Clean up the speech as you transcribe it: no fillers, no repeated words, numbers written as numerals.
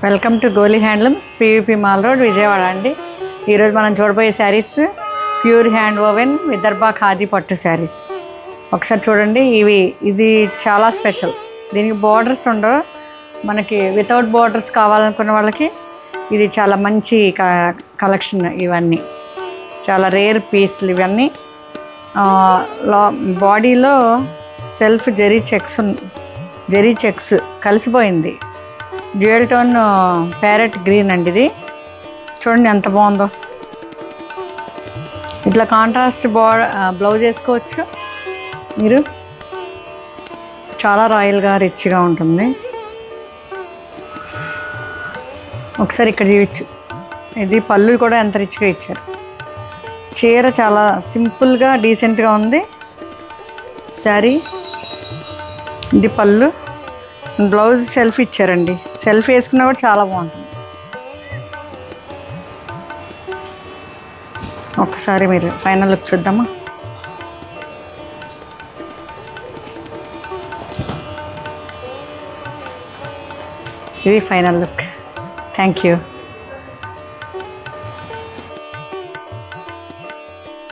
Welcome to Goli handlooms PVP mall road Vijayawada అండి. ఈరోజు మనం చూడబోయే saris pure hand woven Vidarbha khadi పట్టు శారీస్. ఒకసారి చూడండి. ఇది చాలా స్పెషల్. దీనికి బార్డర్స్ ఉండవు. మనకి వితౌట్ బార్డర్స్ కావాలనుకున్న వాళ్ళకి ఇది చాలా మంచి కలెక్షన్. ఇవన్నీ చాలా రేర్ పీస్లు. ఇవన్నీ బాడీలో సెల్ఫ్ జెరీ చెక్స్ కలిసిపోయింది. డ్యూయల్ టోన్ ప్యారెట్ గ్రీన్ అండి. ఇది చూడండి ఎంత బాగుందో. ఇట్లా కాంట్రాస్ట్ బ్లౌజ్ వేసుకోవచ్చు మీరు. చాలా రాయల్గా రిచ్గా ఉంటుంది. ఒకసారి ఇక్కడ చూడవచ్చు. ఇది పళ్ళు కూడా ఎంత రిచ్గా ఇచ్చారు. చీర చాలా సింపుల్గా డీసెంట్గా ఉంది శారీ. ఇది పళ్ళు, బ్లౌజ్ సెల్ఫ్ ఇచ్చారండి. సెల్ఫ్ వేసుకున్నా కూడా చాలా బాగుంటుంది. ఒకసారి మీరు ఫైనల్ లుక్ చూద్దామా. ఇది ఫైనల్ లుక్. Thank you.